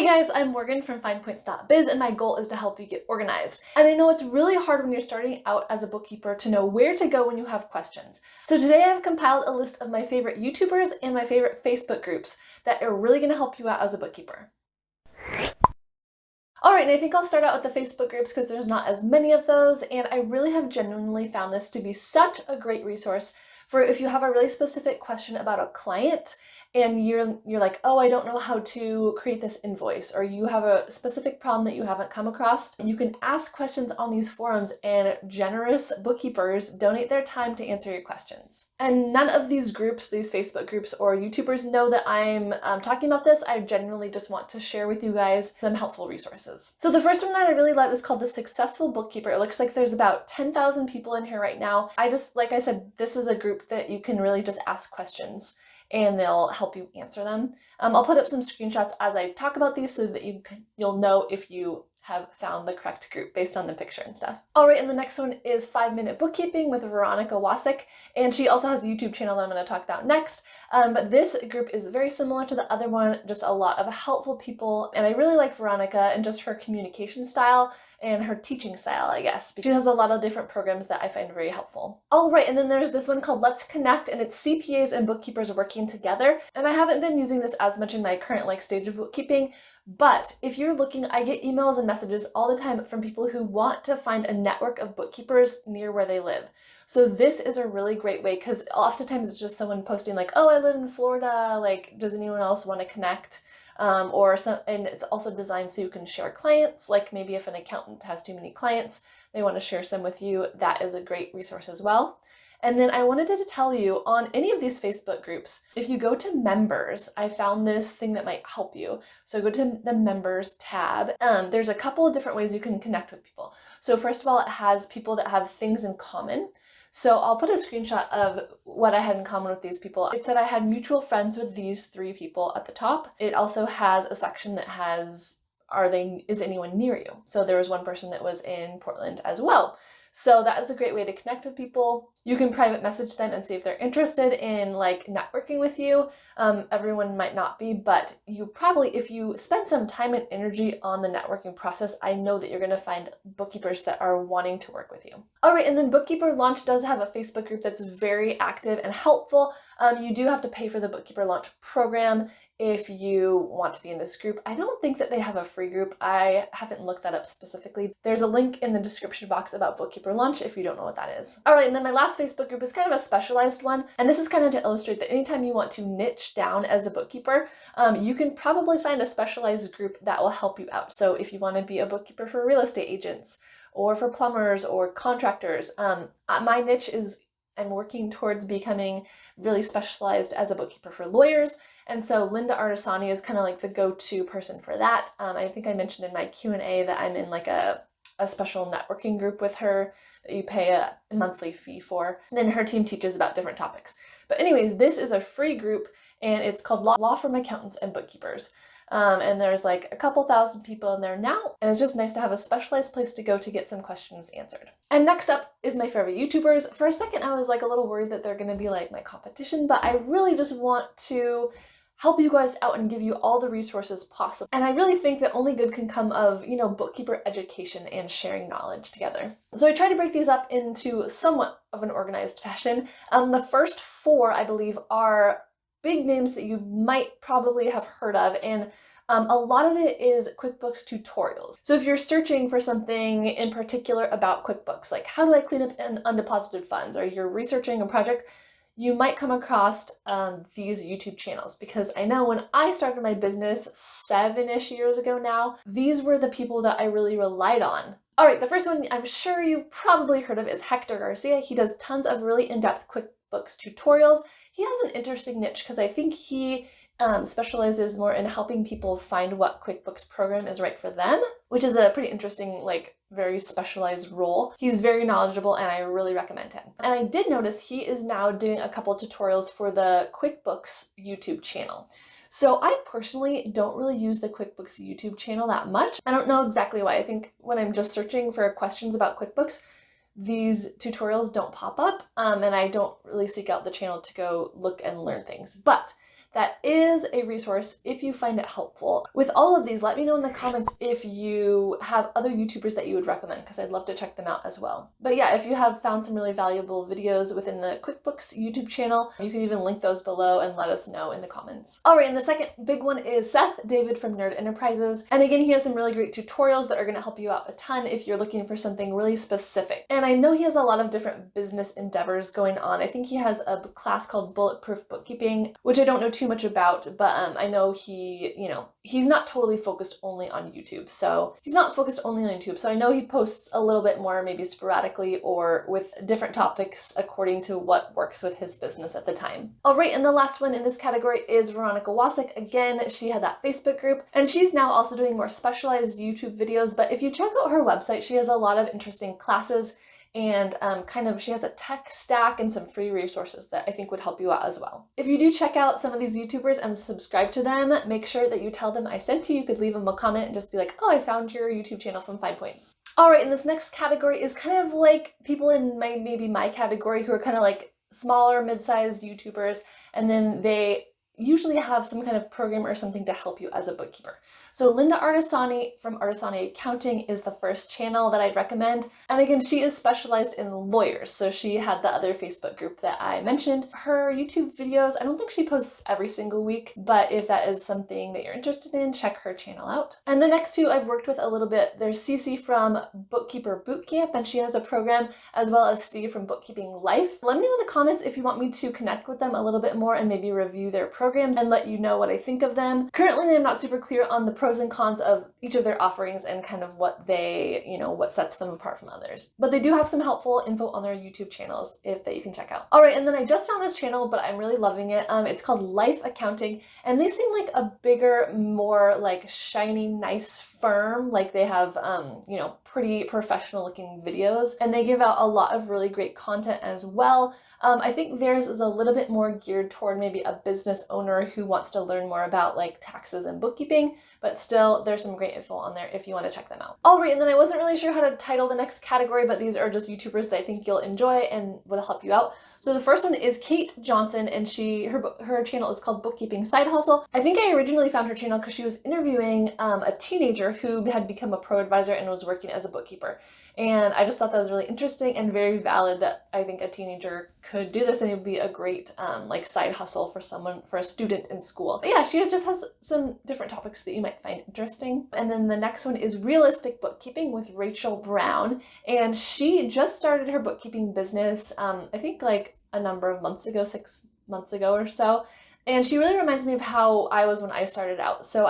Hey guys, I'm Morgan from FinePoints.biz, and my goal is to help you get organized. And I know it's really hard when you're starting out as a bookkeeper to know where to go when you have questions. So today I've compiled a list of my favorite YouTubers and my favorite Facebook groups that are really going to help you out as a bookkeeper. Alright, and I think I'll start out with the Facebook groups because there's not as many of those, and I really have genuinely found this to be such a great resource for if you have a really specific question about a client and you're like, oh, I don't know how to create this invoice, or you have a specific problem that you haven't come across. You can ask questions on these forums and generous bookkeepers donate their time to answer your questions. And none of these groups, these Facebook groups or YouTubers know that I'm talking about this. I genuinely just want to share with you guys some helpful resources. So the first one that I really love is called The Successful Bookkeeper. It looks like there's about 10,000 people in here right now. like I said, this is a group that you can really just ask questions and they'll help you answer them. I'll put up some screenshots as I talk about these so that you'll know if you have found the correct group based on the picture and stuff. All right, and the next one is 5-Minute Bookkeeping with Veronica Wasik, and she also has a YouTube channel that I'm going to talk about next. But this group is very similar to the other one, just a lot of helpful people, and I really like Veronica and just her communication style and her teaching style, I guess. She has a lot of different programs that I find very helpful. All right, and then there's this one called Let's Connect, and it's CPAs and bookkeepers working together. And I haven't been using this as much in my current stage of bookkeeping, but if you're looking, I get emails and messages all the time from people who want to find a network of bookkeepers near where they live. So this is a really great way because oftentimes it's just someone posting like, oh, I live in Florida, does anyone else want to connect? And it's also designed so you can share clients, like maybe if an accountant has too many clients, they want to share some with you. That is a great resource as well. And then I wanted to tell you on any of these Facebook groups, if you go to members, I found this thing that might help you. So go to the members tab. There's a couple of different ways you can connect with people. So first of all, it has people that have things in common. So I'll put a screenshot of what I had in common with these people. It said I had mutual friends with these 3 people at the top. It also has a section that has, is anyone near you? So there was one person that was in Portland as well. So that is a great way to connect with people. You can private message them and see if they're interested in networking with you. Everyone might not be, but you probably, if you spend some time and energy on the networking process, I know that you're going to find bookkeepers that are wanting to work with you. All right, and then Bookkeeper Launch does have a Facebook group that's very active and helpful. You do have to pay for the Bookkeeper Launch program if you want to be in this group. I don't think that they have a free group. I haven't looked that up specifically. There's a link in the description box about Bookkeeper Launch if you don't know what that is. All right, and then my last Facebook group is kind of a specialized one, and this is kind of to illustrate that anytime you want to niche down as a bookkeeper, you can probably find a specialized group that will help you out. So if you want to be a bookkeeper for real estate agents or for plumbers or contractors, my niche is I'm working towards becoming really specialized as a bookkeeper for lawyers. And so Linda Artasani is kind of the go-to person for that. I think I mentioned in my Q&A that I'm in a special networking group with her that you pay a monthly fee for. Then her team teaches about different topics. But anyways, this is a free group and it's called Law Firm Accountants and Bookkeepers. And there's a couple thousand people in there now, and it's just nice to have a specialized place to go to get some questions answered. And next up is my favorite YouTubers. For a second, I was a little worried that they're going to be my competition, but I really just want to help you guys out and give you all the resources possible. And I really think that only good can come of, bookkeeper education and sharing knowledge together. So I try to break these up into somewhat of an organized fashion. The first 4, I believe, are big names that you might probably have heard of, and a lot of it is QuickBooks tutorials. So if you're searching for something in particular about QuickBooks, like how do I clean up undeposited funds, or you're researching a project, you might come across these YouTube channels, because I know when I started my business 7-ish years ago now, these were the people that I really relied on. All right, the first one I'm sure you've probably heard of is Hector Garcia. He does tons of really in-depth QuickBooks tutorials. He has an interesting niche because I think he specializes more in helping people find what QuickBooks program is right for them, which is a pretty interesting, very specialized role. He's very knowledgeable and I really recommend him. And I did notice he is now doing a couple tutorials for the QuickBooks YouTube channel. So I personally don't really use the QuickBooks YouTube channel that much. I don't know exactly why. I think when I'm just searching for questions about QuickBooks, these tutorials don't pop up, and I don't really seek out the channel to go look and learn things. But that is a resource if you find it helpful. With all of these, let me know in the comments if you have other YouTubers that you would recommend, because I'd love to check them out as well. But yeah, if you have found some really valuable videos within the QuickBooks YouTube channel, you can even link those below and let us know in the comments. All right, and the second big one is Seth David from Nerd Enterprises. And again, he has some really great tutorials that are going to help you out a ton if you're looking for something really specific. And I know he has a lot of different business endeavors going on. I think he has a class called Bulletproof Bookkeeping, which I don't know too much about, but I know he's not totally focused only on YouTube. So I know he posts a little bit more maybe sporadically or with different topics according to what works with his business at the time. All right, and the last one in this category is Veronica Wasik. Again, she had that Facebook group, and she's now also doing more specialized YouTube videos, but if you check out her website, she has a lot of interesting classes and she has a tech stack and some free resources that I think would help you out as well. If you do check out some of these YouTubers and subscribe to them, make sure that you tell them I sent you. You could leave them a comment and just be like, oh, I found your YouTube channel from FinePoints. All right, and this next category is kind of like people in maybe my category who are kind of like smaller, mid-sized YouTubers, and then they usually have some kind of program or something to help you as a bookkeeper. So Linda Artasani from Artasani Accounting is the first channel that I'd recommend. And again, she is specialized in lawyers. So she had the other Facebook group that I mentioned. Her YouTube videos, I don't think she posts every single week, but if that is something that you're interested in, check her channel out. And the next two I've worked with a little bit. There's CeCe from Bookkeeper Bootcamp, and she has a program, as well as Steve from Bookkeeping Life. Let me know in the comments if you want me to connect with them a little bit more and maybe review their programs and let you know what I think of them. Currently, I'm not super clear on the pros and cons of each of their offerings and kind of what they, what sets them apart from others. But they do have some helpful info on their YouTube channels that you can check out. All right, and then I just found this channel, but I'm really loving it. It's called Life Accounting, and they seem like a bigger, more like shiny, nice firm. Like they have, pretty professional looking videos, and they give out a lot of really great content as well. I think theirs is a little bit more geared toward maybe a business owner who wants to learn more about like taxes and bookkeeping, but still there's some great info on there if you want to check them out. All right, and then I wasn't really sure how to title the next category, but these are just YouTubers that I think you'll enjoy and will help you out. So the first one is Kate Johnson, and her channel is called Bookkeeping Side Hustle. I think I originally found her channel because she was interviewing a teenager who had become a pro advisor and was working as a bookkeeper. And I just thought that was really interesting and very valid that I think a teenager could do this, and it would be a great side hustle for a student in school. But yeah, she just has some different topics that you might find interesting. And then the next one is Realistic Bookkeeping with Rachel Brown. And she just started her bookkeeping business, I think like a number of months ago, 6 months ago or so. And she really reminds me of how I was when I started out. So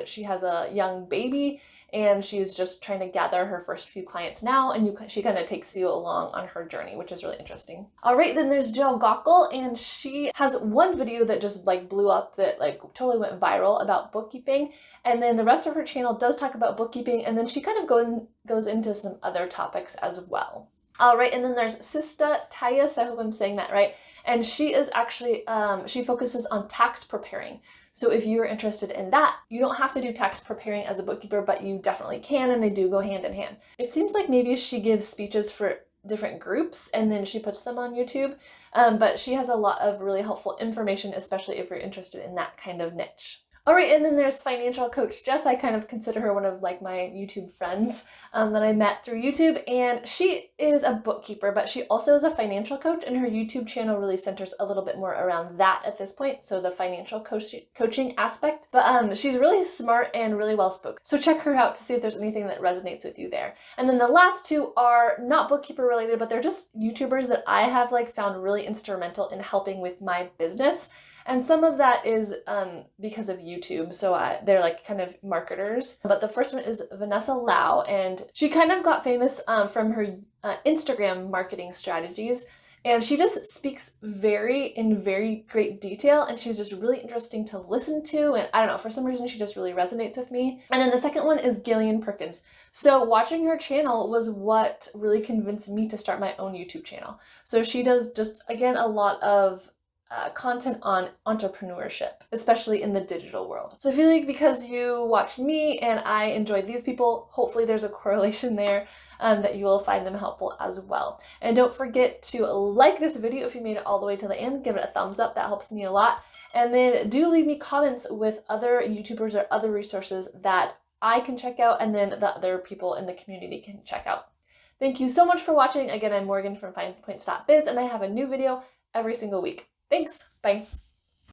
she has a young baby, and she's just trying to gather her first few clients now, and she kind of takes you along on her journey, which is really interesting. All right, then there's Jill Gockel, and she has one video that just like blew up, that like totally went viral about bookkeeping, and then the rest of her channel does talk about bookkeeping, and then she kind of goes into some other topics as well. All right, and then there's istatayus, I hope I'm saying that right, and she is actually, she focuses on tax preparing. So if you're interested in that, you don't have to do tax preparing as a bookkeeper, but you definitely can, and they do go hand in hand. It seems like maybe she gives speeches for different groups and then she puts them on YouTube, but she has a lot of really helpful information, especially if you're interested in that kind of niche. All right, and then there's financial coach Jess. I kind of consider her one of like my YouTube friends that I met through YouTube, and she is a bookkeeper, but she also is a financial coach, and her YouTube channel really centers a little bit more around that at this point, so the financial coaching aspect. But she's really smart and really well spoken, so check her out to see if there's anything that resonates with you there. And then the last two are not bookkeeper related, but they're just YouTubers that I have like found really instrumental in helping with my business. And some of that is because of YouTube, so they're like kind of marketers. But the first one is Vanessa Lau, and she kind of got famous from her Instagram marketing strategies. And she just speaks in very great detail, and she's just really interesting to listen to. And I don't know, for some reason, she just really resonates with me. And then the second one is Gillian Perkins. So watching her channel was what really convinced me to start my own YouTube channel. So she does just, again, a lot of content on entrepreneurship, especially in the digital world. So I feel like because you watch me and I enjoy these people, hopefully there's a correlation there that you will find them helpful as well. And don't forget to like this video if you made it all the way to the end. Give it a thumbs up, that helps me a lot. And then do leave me comments with other YouTubers or other resources that I can check out and then the other people in the community can check out. Thank you so much for watching. Again, I'm Morgan from FinePoints.biz and I have a new video every single week. Thanks, bye.